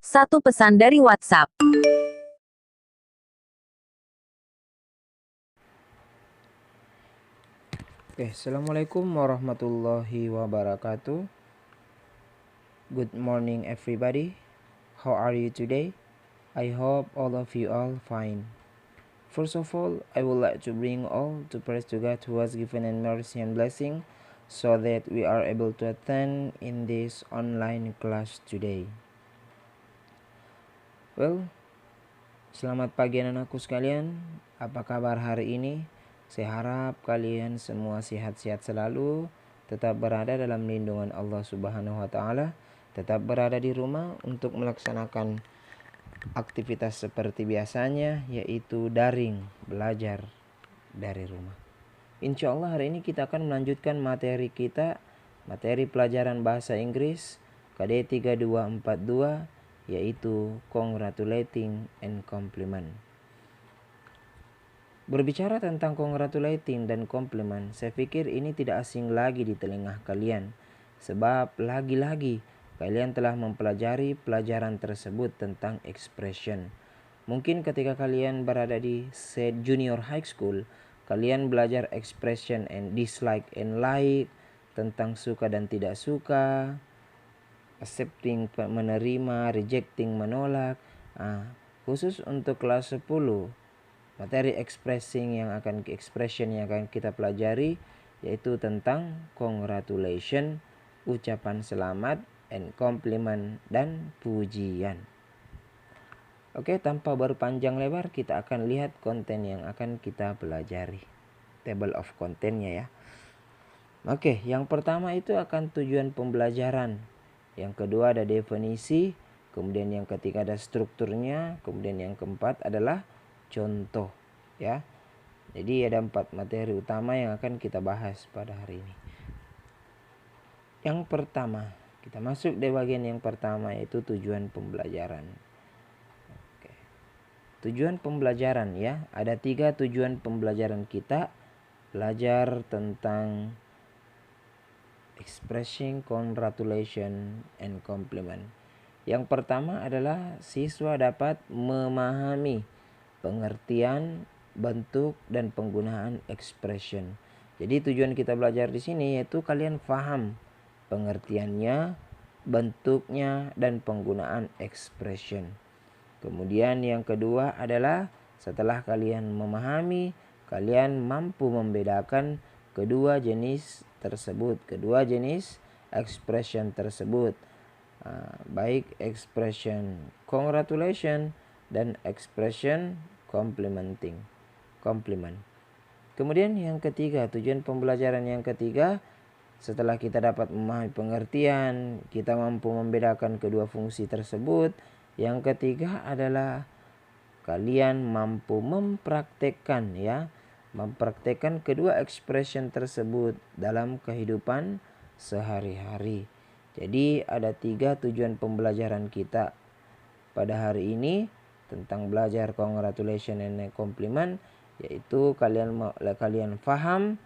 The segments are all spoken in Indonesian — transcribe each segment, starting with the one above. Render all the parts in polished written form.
Satu pesan dari WhatsApp. Assalamualaikum warahmatullahi wabarakatuh. Good morning everybody. How are you today? I hope all of you are fine. First of all, I would like to bring all to praise to God who has given us mercy and blessing so that we are able to attend in this online class today. Well, selamat pagi anak-anakku sekalian. Apa kabar hari ini? Saya harap kalian semua sehat-sehat selalu, tetap berada dalam lindungan Allah Subhanahu wa taala, tetap berada di rumah untuk melaksanakan aktivitas seperti biasanya, yaitu daring, belajar dari rumah. Insya Allah hari ini kita akan melanjutkan materi kita, materi pelajaran bahasa Inggris KD 3242, yaitu congratulating and compliment. Berbicara tentang congratulating dan compliment, saya pikir ini tidak asing lagi di telinga kalian. Sebab lagi-lagi kalian telah mempelajari pelajaran tersebut tentang expression. Mungkin ketika kalian berada di junior high school, kalian belajar expression and dislike and like, tentang suka dan tidak suka, accepting menerima, rejecting menolak. Khusus untuk kelas 10, materi expression yang akan kita pelajari yaitu tentang congratulation, ucapan selamat, and compliment dan pujian. Oke, tanpa berpanjang lebar kita akan lihat konten yang akan kita pelajari. Table of content-nya ya. Oke, yang pertama itu akan tujuan pembelajaran. Yang kedua ada definisi, kemudian yang ketiga ada strukturnya, kemudian yang keempat adalah contoh ya. Jadi ada 4 materi utama yang akan kita bahas pada hari ini. Yang pertama, kita masuk di bagian yang pertama yaitu tujuan pembelajaran. Oke. Tujuan pembelajaran ya, ada 3 tujuan pembelajaran kita. Belajar tentang expressing congratulation and compliment. Yang pertama adalah siswa dapat memahami pengertian, bentuk, dan penggunaan expression. Jadi tujuan kita belajar di sini yaitu kalian paham pengertiannya, bentuknya, dan penggunaan expression. Kemudian yang kedua adalah setelah kalian memahami, kalian mampu membedakan kedua jenis tersebut, kedua jenis expression tersebut, baik expression congratulation dan expression compliment. Kemudian yang ketiga, tujuan pembelajaran yang ketiga, setelah kita dapat memahami pengertian, kita mampu membedakan kedua fungsi tersebut. Yang ketiga adalah kalian mampu mempraktekkan kedua expression tersebut dalam kehidupan sehari-hari. Jadi ada 3 tujuan pembelajaran kita pada hari ini tentang belajar congratulation and compliment, yaitu kalian paham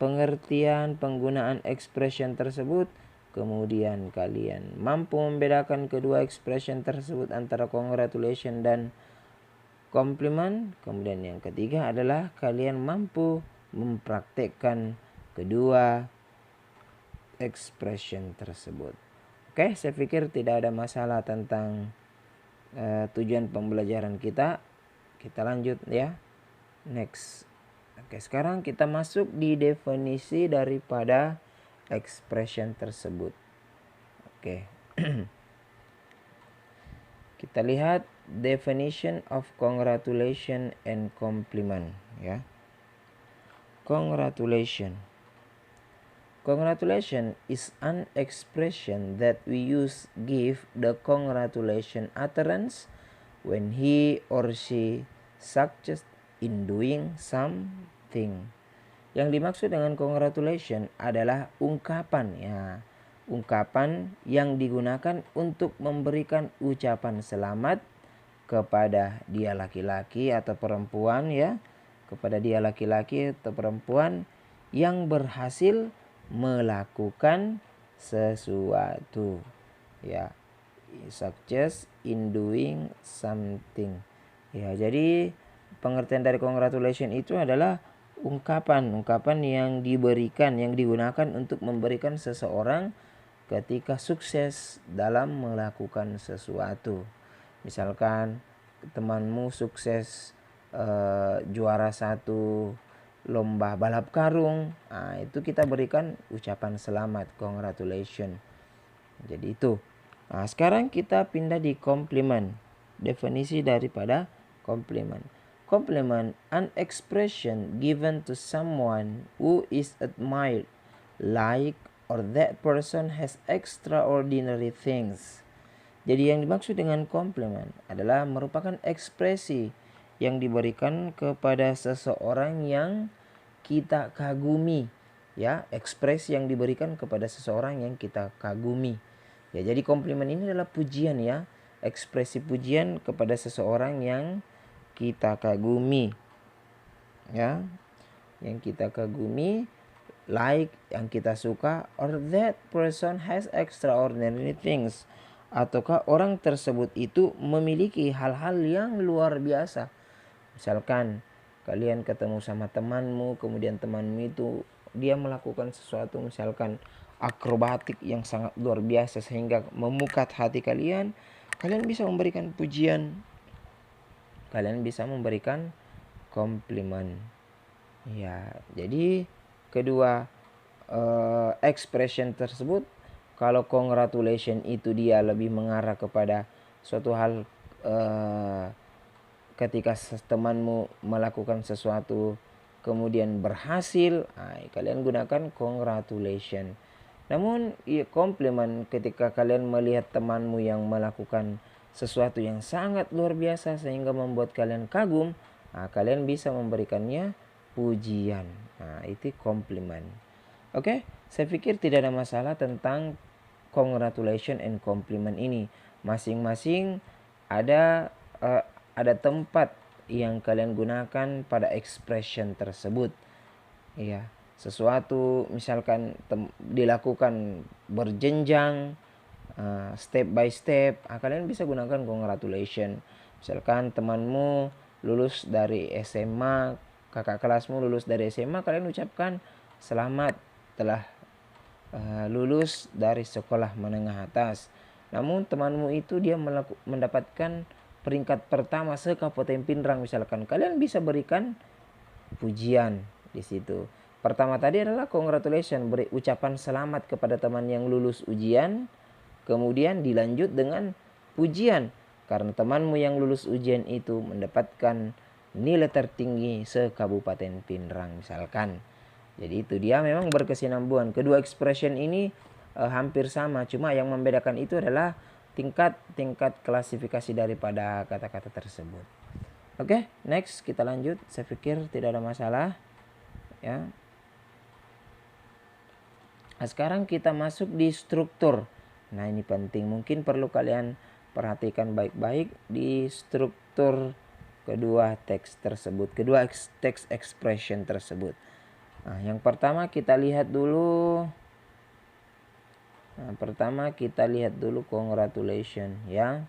pengertian penggunaan expression tersebut, kemudian kalian mampu membedakan kedua expression tersebut antara congratulation dan compliment. Kemudian yang ketiga adalah kalian mampu mempraktekkan kedua expression tersebut. Oke, saya pikir tidak ada masalah tentang tujuan pembelajaran kita. Kita lanjut ya. Next. Oke, sekarang kita masuk di definisi daripada expression tersebut. Oke. Kita lihat definition of congratulation and compliment ya. Congratulation is an expression that we give the congratulation utterance when he or she succeeds in doing something. Yang dimaksud dengan congratulation adalah ungkapan yang digunakan untuk memberikan ucapan selamat kepada dia laki-laki atau perempuan yang berhasil melakukan sesuatu ya. success in doing something. Ya, jadi pengertian dari congratulation itu adalah ungkapan yang diberikan, yang digunakan untuk memberikan seseorang ketika sukses dalam melakukan sesuatu. Misalkan temanmu sukses juara satu lomba balap karung, itu kita berikan ucapan selamat, congratulation. Jadi itu. Nah, sekarang kita pindah di compliment. Definisi daripada compliment. Compliment, an expression given to someone who is admired, like, or that person has extraordinary things. Jadi yang dimaksud dengan compliment adalah merupakan ekspresi yang diberikan kepada seseorang yang kita kagumi. Ya, ekspresi yang diberikan kepada seseorang yang kita kagumi. Ya, jadi komplimen ini adalah pujian ya, ekspresi pujian kepada seseorang yang kita kagumi. Ya, yang kita kagumi, like, yang kita suka, or that person has extraordinary things, ataukah orang tersebut itu memiliki hal-hal yang luar biasa. Misalkan kalian ketemu sama temanmu, kemudian temanmu itu dia melakukan sesuatu misalkan akrobatik yang sangat luar biasa sehingga memukat hati kalian, kalian bisa memberikan pujian, kalian bisa memberikan komplimen. Ya, jadi kedua expression tersebut, kalau congratulation itu dia lebih mengarah kepada suatu hal ketika temanmu melakukan sesuatu kemudian berhasil, kalian gunakan congratulation. Namun komplimen ketika kalian melihat temanmu yang melakukan sesuatu yang sangat luar biasa sehingga membuat kalian kagum, kalian bisa memberikannya pujian. Itu komplimen. Oke, saya pikir tidak ada masalah tentang congratulation and compliment ini. Masing-masing ada tempat yang kalian gunakan pada expression tersebut. Ya, sesuatu misalkan dilakukan berjenjang, step by step, kalian bisa gunakan congratulation. Misalkan temanmu lulus dari SMA, kakak kelasmu lulus dari SMA, kalian ucapkan selamat telah lulus dari sekolah menengah atas. Namun temanmu itu dia mendapatkan peringkat pertama se-Kabupaten Pindrang misalkan, kalian bisa berikan pujian di situ. Pertama tadi adalah congratulation, beri ucapan selamat kepada teman yang lulus ujian, kemudian dilanjut dengan pujian karena temanmu yang lulus ujian itu mendapatkan nilai tertinggi se-Kabupaten Pindrang misalkan. Jadi itu dia memang berkesinambungan. Kedua expression ini hampir sama, cuma yang membedakan itu adalah tingkat klasifikasi daripada kata-kata tersebut. Oke, next kita lanjut. Saya pikir tidak ada masalah ya. Nah, sekarang kita masuk di struktur. Nah, ini penting, mungkin perlu kalian perhatikan baik-baik di struktur kedua teks tersebut, kedua teks expression tersebut. Nah, yang pertama kita lihat dulu. Congratulation ya.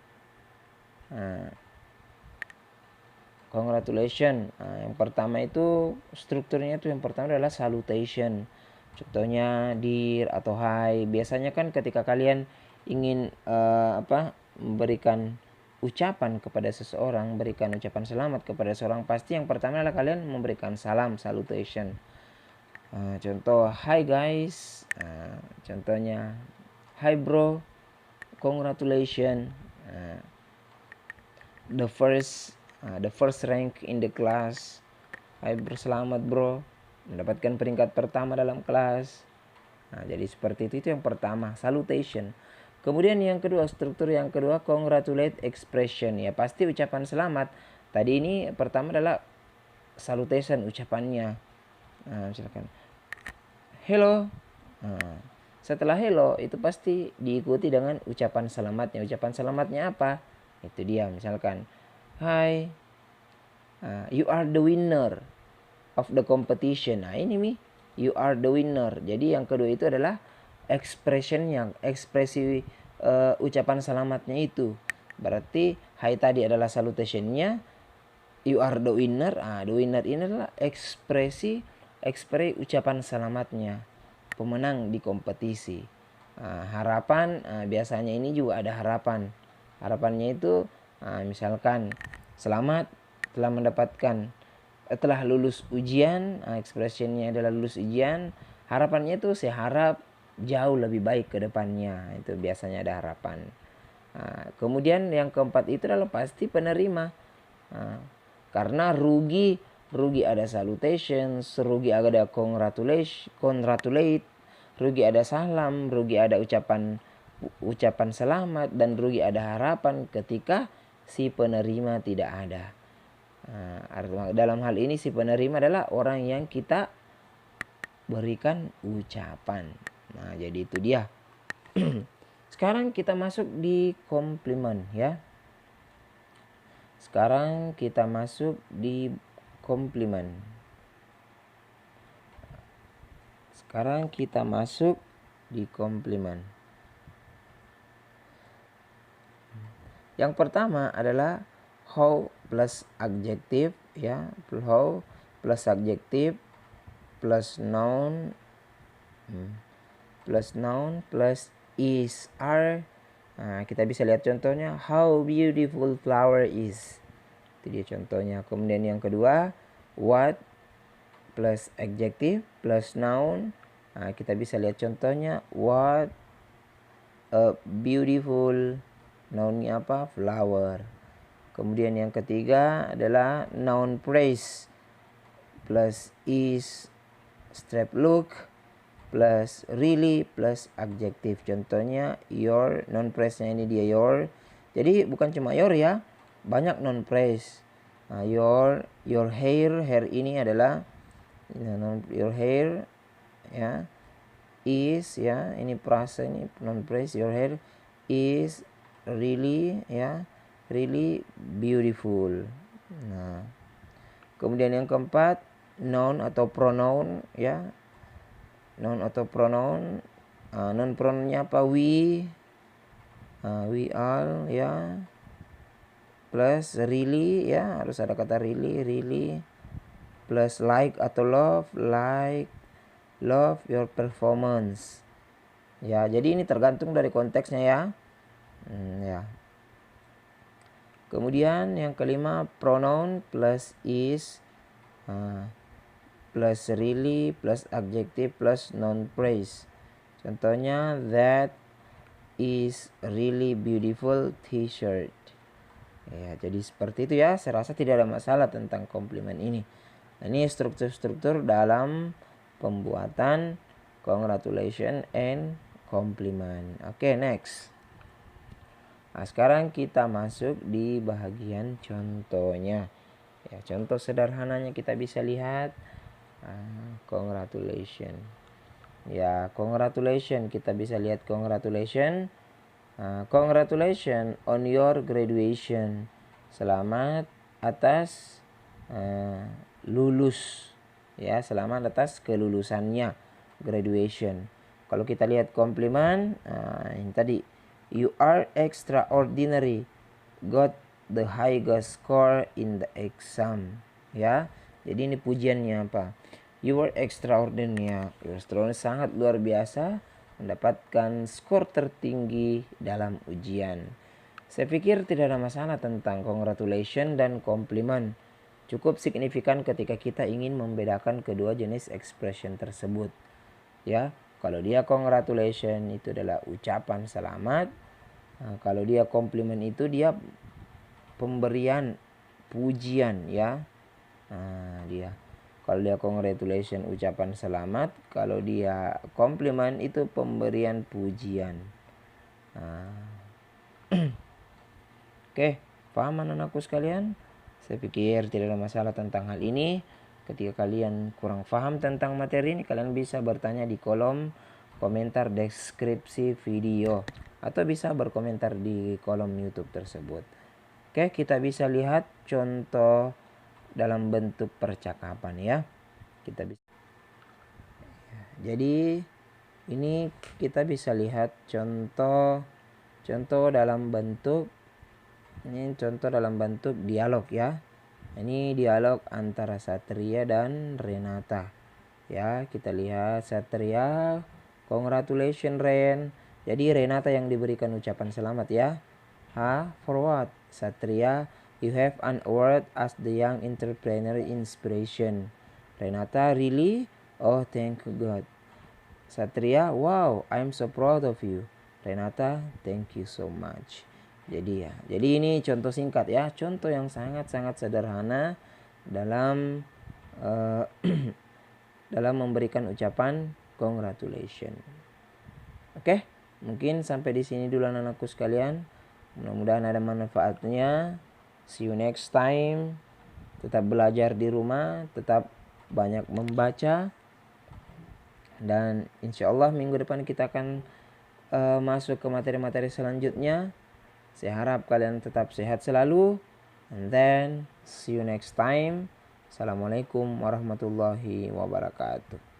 Congratulation. Yang pertama itu strukturnya itu yang pertama adalah salutation. Contohnya dear atau hi. Biasanya kan ketika kalian ingin memberikan ucapan kepada seseorang, berikan ucapan selamat kepada seseorang, pasti yang pertama adalah kalian memberikan salam, salutation. Contoh hi guys, contohnya hi bro, congratulations, the first rank in the class. Hi bro, selamat bro, mendapatkan peringkat pertama dalam kelas. Jadi seperti itu yang pertama, salutation. Kemudian yang kedua, struktur yang kedua, congratulate expression. Ya pasti ucapan selamat. Tadi ini pertama adalah salutation, ucapannya. Misalkan hello. Setelah hello itu pasti diikuti dengan ucapan selamatnya. Ucapan selamatnya apa? Itu dia, misalkan hi, you are the winner of the competition. Nah ini nih, you are the winner. Jadi yang kedua itu adalah ekspresi ucapan selamatnya itu. Berarti hi tadi adalah salutationnya, you are the winner. The winner ini adalah ekspresi ucapan selamatnya pemenang di kompetisi. Harapan, biasanya ini juga ada harapan. Harapannya itu misalkan selamat telah mendapatkan telah lulus ujian, expressionnya adalah lulus ujian. Harapannya itu saya harap jauh lebih baik ke depannya. Itu biasanya ada harapan. Kemudian yang keempat itu adalah pasti penerima. Karena rugi ada salutation, rugi ada congratulate, rugi ada salam, rugi ada ucapan selamat, dan rugi ada harapan ketika si penerima tidak ada. Dalam hal ini si penerima adalah orang yang kita berikan ucapan. Jadi itu dia. Sekarang kita masuk di komplimen ya. Sekarang kita masuk di komplimen. Yang pertama adalah how plus adjective ya, how plus adjective plus noun plus is are. Kita bisa lihat contohnya, how beautiful flower is. Itu dia contohnya. Kemudian yang kedua, what plus adjective plus noun. Kita bisa lihat contohnya, what a beautiful, nounnya apa? Flower. Kemudian yang ketiga adalah noun praise plus is strap look plus really plus adjective. Contohnya your, noun praise-nya ini dia your. Jadi bukan cuma your ya, banyak noun praise. Your hair ini adalah your hair ya, is ya, ini prasa, ini noun praise. Your hair is really ya, really beautiful. Kemudian yang keempat, noun atau pronoun ya. Noun atau pronoun, noun pronounnya apa? We all ya, plus really ya, harus ada kata really, plus like atau love your performance ya. Jadi ini tergantung dari konteksnya ya. Ya. Kemudian yang kelima, pronoun plus is plus really plus adjective plus noun praise. Contohnya, that is really beautiful t-shirt ya. Jadi seperti itu ya. Saya rasa tidak ada masalah tentang komplimen ini. Ini struktur-struktur dalam pembuatan congratulation and compliment. Oke, next. Sekarang kita masuk di bagian contohnya ya. Contoh sederhananya kita bisa lihat congratulation ya. Congratulation, kita bisa lihat congratulation. Congratulation on your graduation. Selamat atas lulus ya, selamat atas kelulusannya, graduation. Kalau kita lihat komplimen, ini tadi, you are extraordinary, got the highest score in the exam ya. Jadi ini pujiannya apa? You were extraordinary ya. Extraordinary, sangat luar biasa, mendapatkan skor tertinggi dalam ujian. Saya pikir tidak ada masalah tentang congratulation dan komplimen. Cukup signifikan ketika kita ingin membedakan kedua jenis expression tersebut. Ya, kalau dia congratulation itu adalah ucapan selamat. Kalau dia komplimen itu dia pemberian pujian ya. Dia. Kalau dia congratulation ucapan selamat, kalau dia komplimen itu pemberian pujian. Oke, paham anak-anakku sekalian? Saya pikir tidak ada masalah tentang hal ini. Ketika kalian kurang paham tentang materi ini, kalian bisa bertanya di kolom komentar deskripsi video, atau bisa berkomentar di kolom YouTube tersebut. Oke, kita bisa lihat contoh dalam bentuk percakapan ya. Kita bisa. Jadi ini kita bisa lihat contoh contoh dalam bentuk dialog ya. Ini dialog antara Satria dan Renata. Ya, kita lihat Satria, congratulations Ren. Jadi Renata yang diberikan ucapan selamat ya. For what? Satria, you have an award as the young entrepreneur inspiration. Renata, really? Oh, thank God. Satria, wow, I'm so proud of you. Renata, thank you so much. Jadi ini contoh singkat ya, contoh yang sangat-sangat sederhana dalam dalam memberikan ucapan congratulations. Oke, mungkin sampai di sini dulu anak-anakku sekalian. Mudah-mudahan ada manfaatnya. See you next time. Tetap belajar di rumah, tetap banyak membaca. Dan insya Allah minggu depan kita akan masuk ke materi-materi selanjutnya. Saya harap kalian tetap sehat selalu. And then see you next time. Assalamualaikum warahmatullahi wabarakatuh.